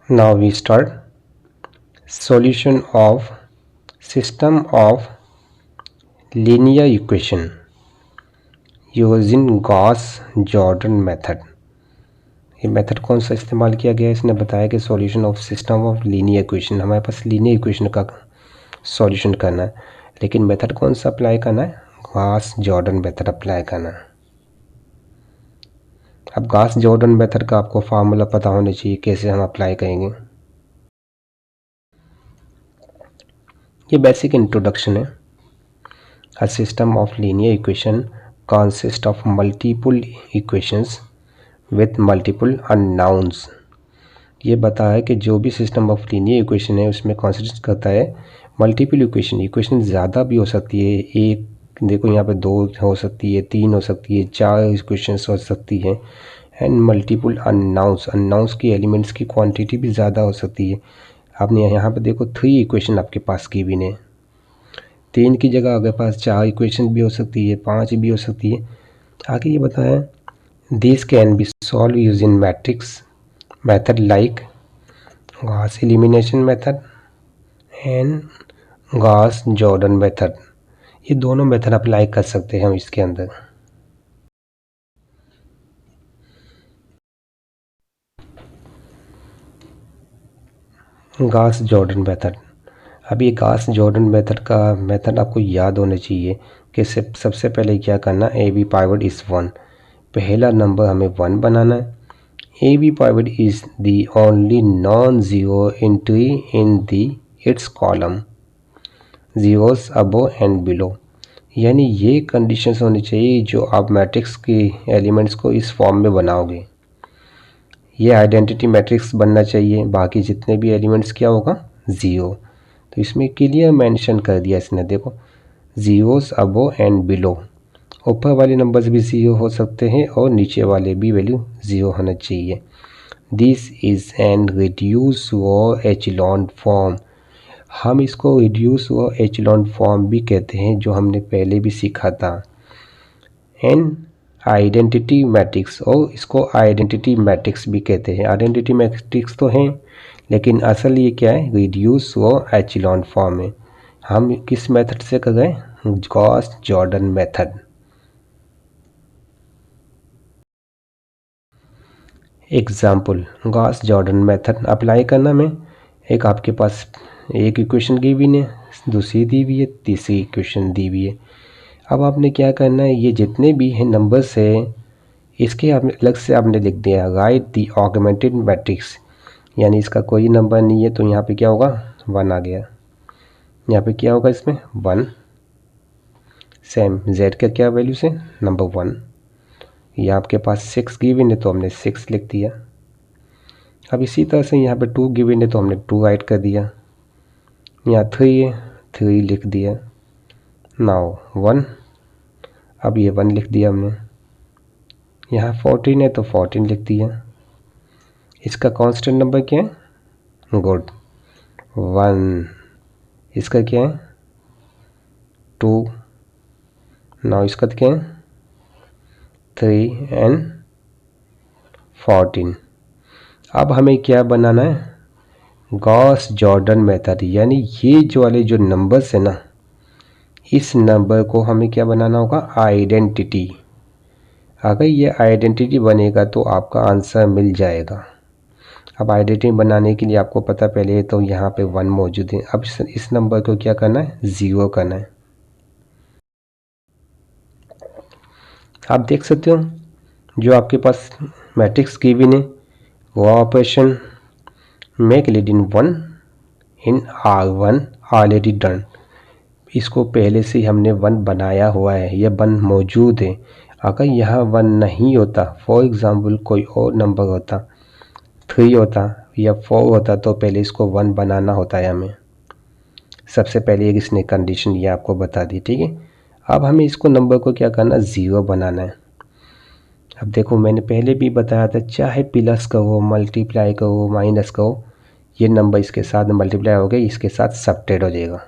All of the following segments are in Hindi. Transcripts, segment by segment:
Now we start solution of system of linear equation using Gauss-Jordan method. ये मेथड कौन सा इस्तेमाल किया गया है? इसने बताया कि solution of system of linear equation, हमारे पास लीनियर इक्वेशन का सॉल्यूशन करना है, लेकिन मेथड कौन सा अप्लाई करना है? गॉस-जॉर्डन मेथड अप्लाई करना है। अब गॉस-जॉर्डन मेथड का आपको फार्मूला पता होना चाहिए, कैसे हम अप्लाई करेंगे। ये बेसिक इंट्रोडक्शन है। A system of linear equation consists of multiple equations with multiple unknowns। ये बता है कि जो भी सिस्टम ऑफ लीनियर इक्वेशन है उसमें कंसिस्ट करता है मल्टीपल इक्वेशन ज़्यादा भी हो सकती है। एक देखो यहाँ पे 2 हो सकती है, 3 हो सकती है, 4 इक्वेशंस हो सकती है, एंड मल्टीपल अननाउंस की एलिमेंट्स की क्वांटिटी भी ज़्यादा हो सकती है। आपने यहाँ पे देखो 3 इक्वेशन आपके पास गिवन है, 3 की जगह आपके पास 4 इक्वेशन भी हो सकती है, 5 भी हो सकती है। आगे ये बताया this can be solve using matrix method like Gauss elimination method and Gauss-Jordan method. ये दोनों मेथड अप्लाई कर सकते हैं हम इसके अंदर। गॉस-जॉर्डन मेथड, अब ये गॉस-जॉर्डन मेथड का मेथड आपको याद होना चाहिए कि सबसे पहले क्या करना, ए बी पाइवट इज़ 1, पहला नंबर हमें 1 बनाना है। A B pivot is the only non zero entry in the its column, zeros above and below. यानी ये कंडीशंस होनी चाहिए जो आप मैट्रिक्स की एलिमेंट्स को इस फॉर्म में बनाओगे। ये आइडेंटिटी मैट्रिक्स बनना चाहिए, बाकी जितने भी एलिमेंट्स क्या होगा, ज़ीरो। तो इसमें क्लियर मेंशन कर दिया इसने, देखो ज़ीरोस अबो एंड बिलो, ऊपर वाले नंबर्स भी ज़ीरो हो सकते हैं और नीचे वाले भी वैल्यू ज़ीरो होना चाहिए। This is an reduce row echelon form, हम इसको रिड्यूस रो एचलॉन फॉर्म भी कहते हैं, जो हमने पहले भी सीखा था। एन आइडेंटिटी मैट्रिक्स, और इसको आइडेंटिटी मैट्रिक्स भी कहते हैं। आइडेंटिटी मैट्रिक्स तो हैं, लेकिन असल ये क्या है, रिड्यूस रो एचलॉन फॉर्म है। हम किस मेथड से कर रहे हैं, Gauss-Jordan method. Example, Gauss-Jordan method apply करना में, एक आपके पास एक इक्वेशन दी हुई है, दूसरी दी हुई है, तीसरी इक्वेशन दी हुई है। अब आपने क्या करना है, ये जितने भी हैं नंबर्स हैं, इसके आपने अलग से आपने लिख दिया राइट दी ऑगमेंटेड मैट्रिक्स, यानी इसका कोई नंबर नहीं है तो यहाँ पे क्या होगा, 1 आ गया। यहाँ पे क्या होगा, इसमें 1, सेम z का क्या वैल्यू से, नंबर 1। ये आपके पास 6 गिवन है तो हमने 6 लिख दिया। अब इसी तरह से यहाँ पे 2 गिवन है तो हमने 2 राइट कर दिया। यहाँ 3 है, 3 लिख दिया। नाउ 1, अब ये 1 लिख दिया हमने। यहाँ 14 है तो 14 लिख दिया। इसका कांस्टेंट नंबर क्या है, गुड 1। इसका क्या है, 2। नाउ इसका क्या है, 3 एंड 14। अब हमें क्या बनाना है, गॉस-जॉर्डन मेथड, यानी ये जो वाले जो नंबर्स है ना, इस नंबर को हमें क्या बनाना होगा, आइडेंटिटी। अगर ये आइडेंटिटी बनेगा तो आपका आंसर मिल जाएगा। अब आइडेंटिटी बनाने के लिए आपको पता पहले तो यहाँ पे 1 मौजूद है। अब इस नंबर को क्या करना है, 0 करना है। आप देख सकते हो जो आपके पास मैट्रिक्स गिवन है, वो ऑपरेशन मेक लीडिंग 1 इन R1 ऑलरेडी डन, इसको पहले से हमने 1 बनाया हुआ है, यह 1 मौजूद है। अगर यहाँ 1 नहीं होता, फॉर एग्ज़ाम्पल कोई और नंबर होता, 3 होता या 4 होता, तो पहले इसको 1 बनाना होता है हमें। सबसे पहले एक इसने कंडीशन ये आपको बता दी, ठीक है। अब हमें इसको नंबर को क्या करना, 0 बनाना है। अब देखो मैंने पहले भी बताया था, चाहे प्लस कहो, मल्टीप्लाई कहो, माइनस कहो, ये नंबर इसके साथ मल्टीप्लाई हो गया, इसके साथ सबट्रैक्ट हो जाएगा।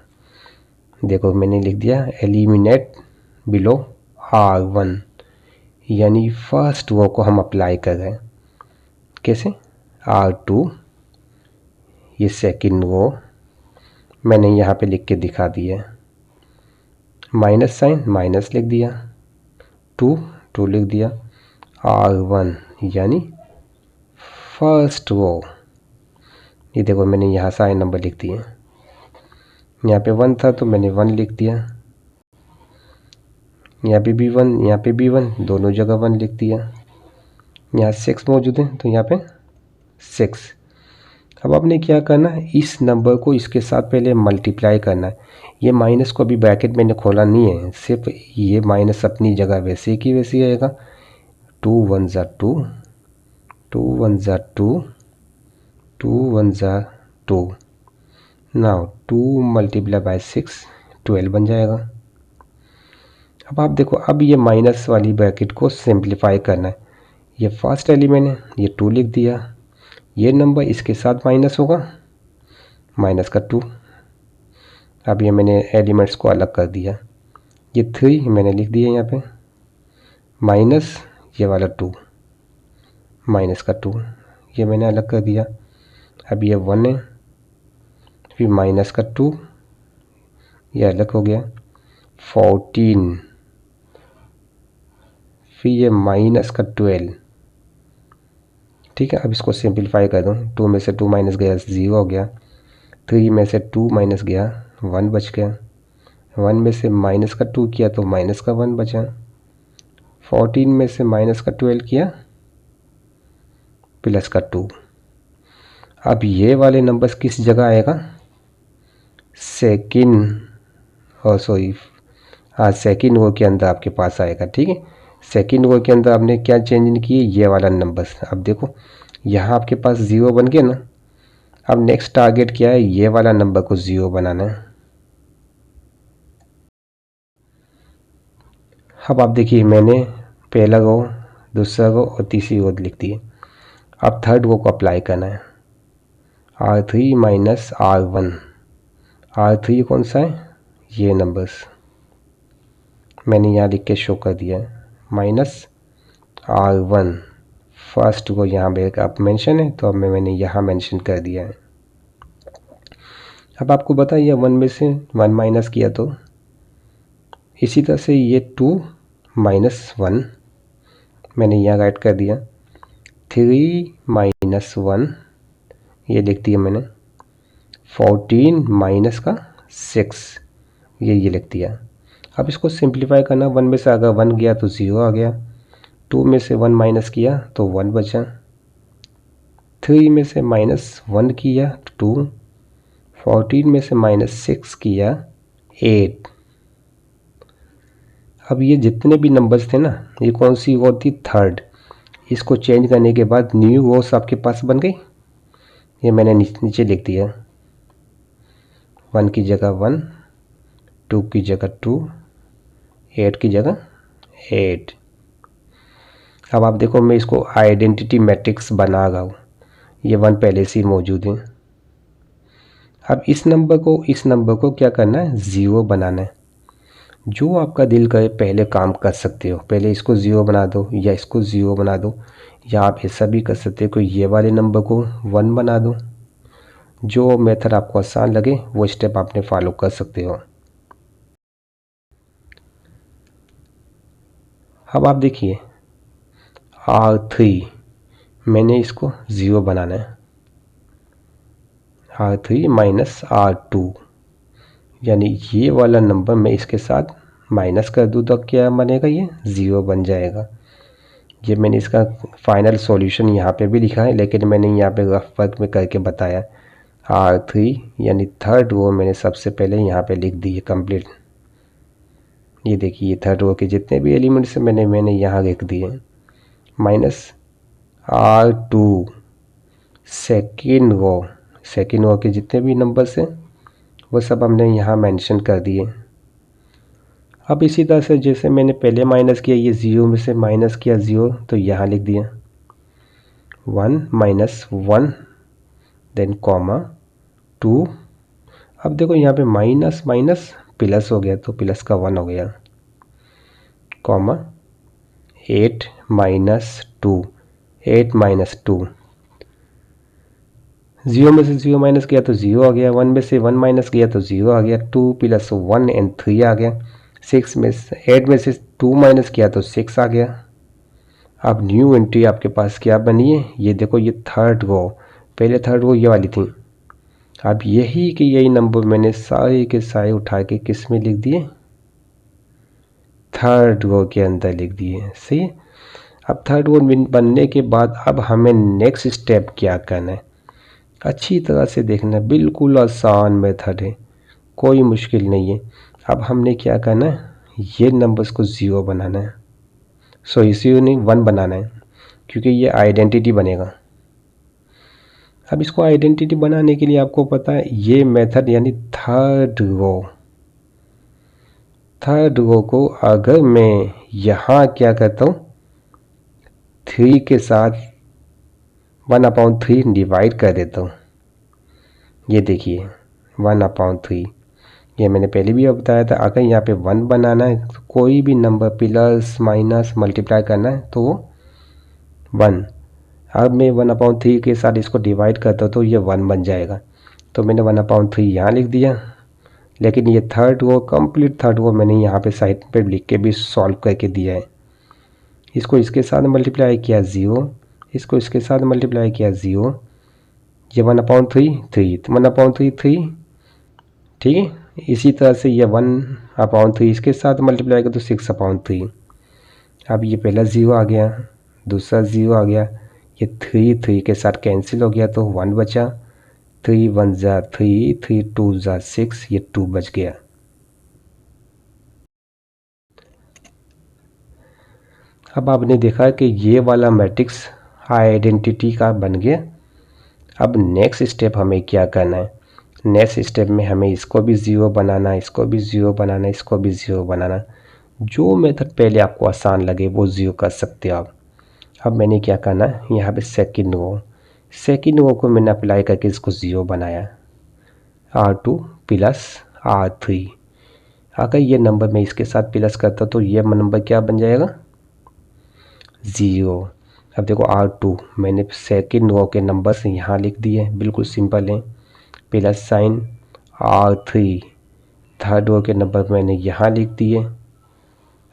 देखो मैंने लिख दिया एलिमिनेट बिलो R1, यानी फर्स्ट वो को हम अप्लाई कर रहे हैं। कैसे, R2 ये सेकंड रो मैंने यहाँ पे लिख के दिखा दिया, माइनस साइन माइनस लिख दिया, 2 लिख दिया, R1 यानी फर्स्ट रो। ये देखो मैंने यहाँ सारे नंबर लिख दिए, यहाँ पे 1 था तो मैंने 1 लिख दिया, यहाँ पे भी 1, यहाँ पे भी 1, दोनों जगह 1 लिख दिया। यहाँ 6 मौजूद है तो यहाँ पे 6। अब आपने क्या करना है, इस नंबर को इसके साथ पहले मल्टीप्लाई करना है। ये माइनस को अभी ब्रैकेट मैंने खोला नहीं है, सिर्फ ये माइनस अपनी जगह वैसे की वैसे आएगा। 2 1 ज़ा 2, 2 1 ज़ा 2, 2 1 ज़ा 2। नाउ 2 मल्टीप्लाई बाय 6 12 बन जाएगा। अब आप देखो, अब ये माइनस वाली ब्रैकेट को सिंप्लीफाई करना है। ये फर्स्ट एलिमेंट है, ये 2 लिख दिया, ये नंबर इसके साथ माइनस होगा, माइनस का 2। अब ये मैंने एलिमेंट्स को अलग कर दिया, ये 3 मैंने लिख दिया यहाँ पे, माइनस ये वाला 2, माइनस का 2 ये मैंने अलग कर दिया। अब ये 1 है, फिर माइनस का 2 ये अलग हो गया, 14, फिर ये माइनस का 12। ठीक है, अब इसको सिंप्लीफाई कर दूँ, 2 में से 2 माइनस गया 0 हो गया, 3 में से 2 माइनस गया 1 बच गया, 1 में से माइनस का 2 किया तो माइनस का 1 बचा, 14 में से माइनस का 12 किया प्लस का 2। अब ये वाले नंबर्स किस जगह आएगा, सेकंड सेकंड रो के अंदर आपके पास आएगा। ठीक है, सेकंड रो के अंदर आपने क्या चेंज किए, ये वाला नंबर्स। अब देखो यहाँ आपके पास 0 बन गया ना। अब नेक्स्ट टारगेट क्या है, ये वाला नंबर को 0 बनाना है। अब आप देखिए मैंने पहला रो, दूसरा रो और तीसरी रो लिख दी है। अब थर्ड रो को अप्लाई करना है, R3 माइनस R1। R3 कौन सा है, ये नंबर्स मैंने यहाँ लिख के शो कर दिया है, माइनस R1 फर्स्ट को यहाँ बैकअप मेंशन है तो अब मैंने यहाँ मेंशन कर दिया है। अब आपको बताइए 1 में से 1 माइनस किया तो इसी तरह से ये 2 माइनस 1 मैंने यहाँ राइट कर दिया, 3 माइनस 1 ये लिख दिया मैंने, 14 माइनस का 6 ये लिख दिया। अब इसको सिंप्लीफाई करना, 1 में से अगर 1 गया तो 0 आ गया, 2 में से 1 माइनस किया तो 1 बचा, 3 में से माइनस 1 किया 2, 14 में से माइनस 6 किया 8। अब ये जितने भी नंबर्स थे ना, ये कौन सी वो थी, थर्ड। इसको चेंज करने के बाद न्यू वॉस आपके पास बन गई, ये मैंने नीचे लिख दिया, 1 की जगह 1, 2 की जगह 2, 8 की जगह 8। अब आप देखो मैं इसको आइडेंटिटी मैट्रिक्स बना रहा हूँ, ये 1 पहले से ही मौजूद है। अब इस नंबर को क्या करना है, 0 बनाना है। जो आपका दिल करे पहले काम कर सकते हो, पहले इसको 0 बना दो या इसको 0 बना दो, या आप ऐसा भी कर सकते हो कि ये वाले नंबर को 1 बना दो। जो मेथड आपको आसान लगे वो स्टेप आपने फॉलो कर सकते हो। अब आप देखिए R3 मैंने इसको 0 बनाना है, R3 माइनस R2 यानी ये वाला नंबर मैं इसके साथ माइनस कर दूँ तो क्या बनेगा, ये 0 बन जाएगा। ये मैंने इसका फाइनल सॉल्यूशन यहाँ पे भी लिखा है, लेकिन मैंने यहाँ पे रफ वर्क में करके बताया। R3 यानी थर्ड रो मैंने सबसे पहले यहाँ पे लिख दी है कंप्लीट। ये देखिए ये थर्ड रो के जितने भी एलिमेंट्स मैंने यहाँ लिख दिए, माइनस R2 सेकेंड रो के जितने भी नंबर्स हैं वो सब हमने यहाँ मेंशन कर दिए। अब इसी तरह से जैसे मैंने पहले माइनस किया, ये 0 में से माइनस किया 0 तो यहाँ लिख दिया 1 माइनस 1 देन कॉमा 2। अब देखो यहाँ पे माइनस माइनस प्लस हो गया तो प्लस का 1 हो गया, कॉमा 8 माइनस 2, 8 माइनस 2 0 में से 0 माइनस किया तो 0 आ गया, 1 में से 1 माइनस किया तो 0 आ गया, 2 प्लस 1 एंड 3 आ गया, 6 में से 8 में से 2 माइनस किया तो 6 आ गया। अब न्यू एंट्री आपके पास क्या बनी है, ये देखो, ये थर्ड रो, पहले थर्ड रो ये वाली थी। अब यही कि यही नंबर मैंने सारे के सारे उठा के किस में लिख दिए, थर्ड रो के अंदर लिख दिए। सही है। अब थर्ड रो बनने के बाद अब हमें नेक्स्ट स्टेप क्या करना है, अच्छी तरह से देखना है, बिल्कुल आसान मेथड है, कोई मुश्किल नहीं है। अब हमने क्या करना है, ये नंबर्स को 0 बनाना है, सॉरी 0 नहीं 1 बनाना है, क्योंकि ये आइडेंटिटी बनेगा। अब इसको आइडेंटिटी बनाने के लिए आपको पता है ये मेथड यानी थर्ड रो को अगर मैं यहाँ क्या करता हूँ, 3 के साथ 1/3 डिवाइड कर देता हूँ। ये देखिए 1/3, ये मैंने पहले भी बताया था। अगर यहाँ पे 1 बनाना है तो कोई भी नंबर प्लस माइनस मल्टीप्लाई करना है तो वो 1। अब मैं 1/3 के साथ इसको डिवाइड करता हूँ तो ये 1 बन जाएगा, तो मैंने 1/3 यहाँ लिख दिया। लेकिन ये third row, complete third row मैंने यहाँ पे साइड पे लिख के भी सॉल्व करके दिया है। इसको इसके साथ मल्टीप्लाई किया 0, इसको इसके साथ मल्टीप्लाई किया 0, ये 1/3 3, 1/3 3, ठीक है। इसी तरह से ये 1/3 इसके साथ मल्टीप्लाई किया तो 6/3। अब ये पहला 0 आ गया, दूसरा 0 आ गया, ये 3 के साथ कैंसिल हो गया तो 1 बचा, 3 1 ज़ा 3, 3 2 ज़ा 6, ये 2 बच गया। अब आपने देखा कि ये वाला मैट्रिक्स आइडेंटिटी का बन गया। अब नेक्स्ट स्टेप हमें क्या करना है, नेक्स्ट स्टेप में हमें इसको भी 0 बनाना, इसको भी 0 बनाना, इसको भी 0 बनाना। जो मेथड पहले आपको आसान लगे वो 0 कर सकते हो आप। अब मैंने क्या करना है, यहाँ पे सेकेंड रो को मैंने अप्लाई करके इसको 0 बनाया, R2 प्लस R3। अगर ये नंबर मैं इसके साथ प्लस करता तो ये नंबर क्या बन जाएगा, 0। अब देखो R2 मैंने सेकेंड रो के नंबर्स यहाँ लिख दिए, बिल्कुल सिंपल है, plus sign. R3 third row के नंबर मैंने यहाँ लिख दिए।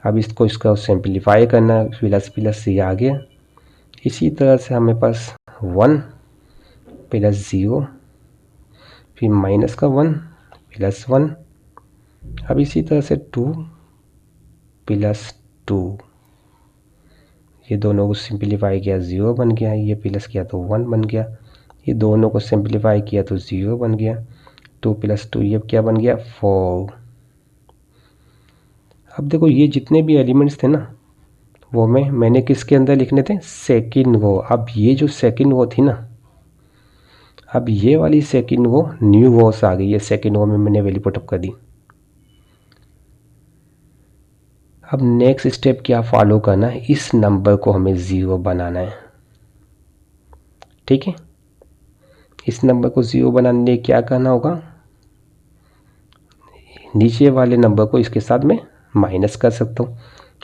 अब इसको सिंप्लीफाई करना, प्लस प्लस ये आ गया। इसी तरह से हमें पास 1 प्लस 0, फिर माइनस का 1 प्लस 1। अब इसी तरह से 2 प्लस 2, ये दोनों को सिंप्लीफाई किया 0 बन गया, ये प्लस किया तो 1 बन गया, ये दोनों को सिंप्लीफाई किया तो 0 बन गया, 2 प्लस 2 ये क्या बन गया, 4। अब देखो ये जितने भी एलिमेंट्स थे ना वो मैंने किसके अंदर लिखने थे, सेकेंड रो। अब ये जो सेकेंड रो थी ना, अब ये वाली सेकेंड रो न्यू रोस आ गई, ये सेकेंड रो में मैंने वैल्यू पुटअप कर दी। अब नेक्स्ट स्टेप क्या फॉलो करना है, इस नंबर को हमें 0 बनाना है, ठीक है। इस नंबर को 0 बनाने के लिए क्या करना होगा, नीचे वाले नंबर को इसके साथ में माइनस कर सकता हूँ।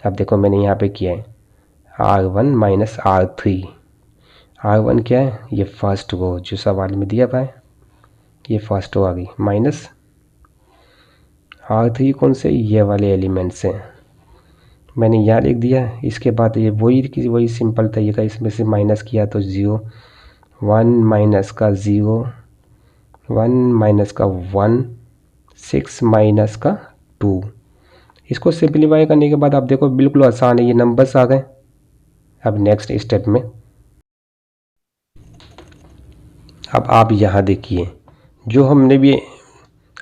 अब देखो मैंने यहाँ पे किया है R1 माइनस R3। R1 क्या है, ये फर्स्ट रो जो सवाल में दिया हुआ है, ये फर्स्ट रो आ गई, माइनस R3 कौन से, ये वाले एलिमेंट्स हैं, मैंने यहाँ लिख दिया। इसके बाद ये वही सिंपल तरीका, इसमें से माइनस किया तो 0, 1 माइनस का 0, 1 माइनस का 1, 6 माइनस का 2। इसको सिंप्लीफाई करने के बाद आप देखो बिल्कुल आसान है, ये नंबर्स आ गए। अब नेक्स्ट स्टेप में अब आप यहाँ देखिए, जो हमने भी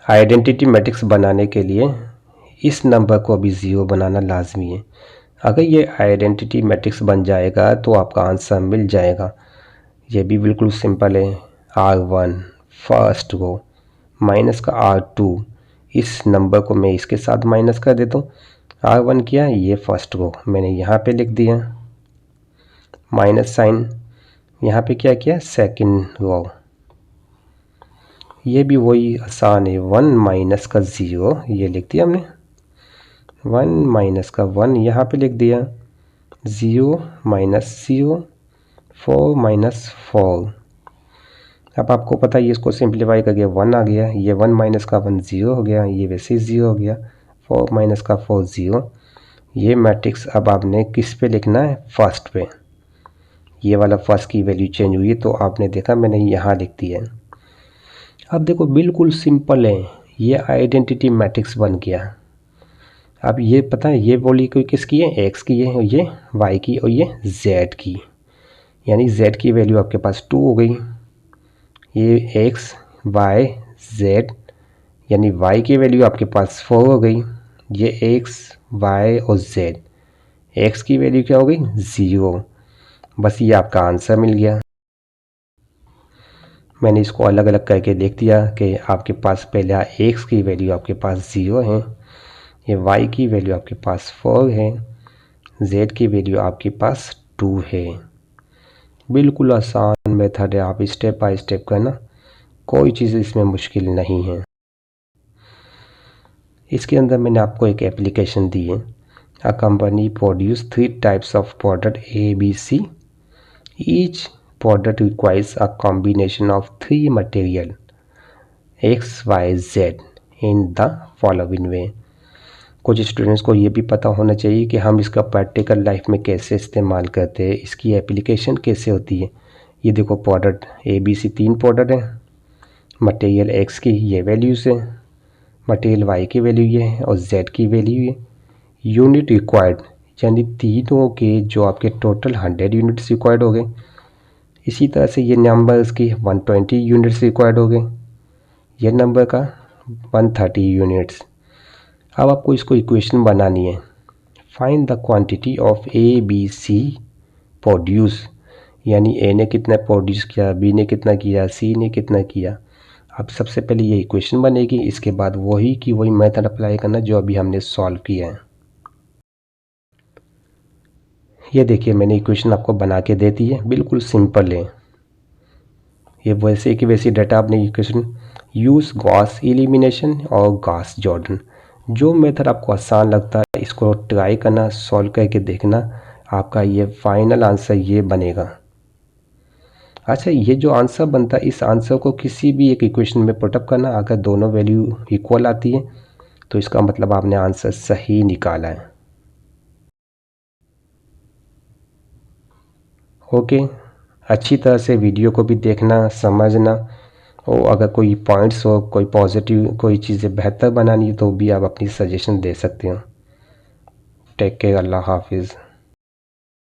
आइडेंटिटी मैट्रिक्स बनाने के लिए इस नंबर को अभी 0 बनाना लाजमी है। अगर ये आइडेंटिटी मैट्रिक्स बन जाएगा तो आपका आंसर मिल जाएगा। ये भी बिल्कुल सिंपल है, R1 फर्स्ट रो माइनस का R2, इस नंबर को मैं इसके साथ माइनस कर देता हूँ। R1 किया, ये फर्स्ट रो मैंने यहाँ पे लिख दिया, माइनस साइन। यहाँ पे क्या किया, सेकंड रो, ये भी वही आसान है, 1 माइनस का 0 ये लिख दिया हमने, 1 माइनस का 1 यहाँ पे लिख दिया, 0 माइनस 0, 4 माइनस 4। अब आपको पता है ये इसको सिंप्लीफाई करके 1 आ गया, ये 1 माइनस का 1 0 हो गया, ये वैसे ही 0 हो गया, 4 माइनस का 4 0। ये मैट्रिक्स अब आपने किस पे लिखना है, फर्स्ट पे। ये वाला फर्स्ट की वैल्यू चेंज हुई है तो आपने देखा मैंने यहाँ लिख दी है। अब देखो बिल्कुल सिंपल है, ये आइडेंटिटी मैट्रिक्स बन गया। अब ये पता है ये बोली कोई किसकी है, एक्स की है, और ये वाई की, और ये जेड की। यानी जेड की वैल्यू आपके पास 2 हो गई। ये एक्स वाई जेड, यानी वाई की वैल्यू आपके पास 4 हो गई। ये एक्स वाई और जेड, एक्स की वैल्यू क्या हो गई, 0। बस ये आपका आंसर मिल गया। मैंने इसको अलग अलग करके देख दिया कि आपके पास पहले एक्स की वैल्यू आपके पास 0 है, ये वाई की वैल्यू आपके पास 4 है, जेड की वैल्यू आपके पास 2 है। बिल्कुल आसान मेथड है, आप स्टेप बाय स्टेप करना, कोई चीज़ इसमें मुश्किल नहीं है। इसके अंदर मैंने आपको एक एप्लीकेशन दी है। A company produce 3 types of product A B C, each product requires a combination of 3 material X Y Z in the following way. कुछ स्टूडेंट्स को ये भी पता होना चाहिए कि हम इसका प्रैक्टिकल लाइफ में कैसे इस्तेमाल करते हैं, इसकी एप्लीकेशन कैसे होती है। ये देखो product A B C 3 product हैं, मटेरियल एक्स की ये वैल्यूज़ है, मटेरियल वाई की वैल्यू ये है, और जेड की वैल्यू ये। यूनिट रिक्वायर्ड, यानी तीनों के जो आपके टोटल 100 यूनिट्स रिक्वायर्ड हो गए। इसी तरह से ये नंबर्स की 120 यूनिट्स रिक्वायर्ड हो गए, ये नंबर का 130 यूनिट्स। अब आपको इसको इक्वेशन बनानी है। Find the quantity of A B C produce, यानी ए ने कितना प्रोड्यूस किया, बी ने कितना किया, सी ने कितना किया। अब सबसे पहले ये इक्वेशन बनेगी, इसके बाद वही की वही मेथड अप्लाई करना जो अभी हमने सॉल्व किया है। ये देखिए मैंने इक्वेशन आपको बना के दे दी है, बिल्कुल सिंपल है। ये वैसे कि वैसी डाटा आपने इक्वेशन यूज़ गॉस एलिमिनेशन और गॉस जॉर्डन, जो मेथड आपको आसान लगता है इसको ट्राई करना, सॉल्व करके देखना, आपका ये फाइनल आंसर ये बनेगा। अच्छा, ये जो आंसर बनता है इस आंसर को किसी भी एक इक्वेशन में पुटअप करना, अगर दोनों वैल्यू इक्वल आती है तो इसका मतलब आपने आंसर सही निकाला है। ओके, अच्छी तरह से वीडियो को भी देखना, समझना, और अगर कोई पॉइंट्स हो, कोई पॉजिटिव कोई चीज़ें बेहतर बनानी है तो भी आप अपनी सजेशन दे सकते हो। टेक केयर, अल्लाह हाफिज़।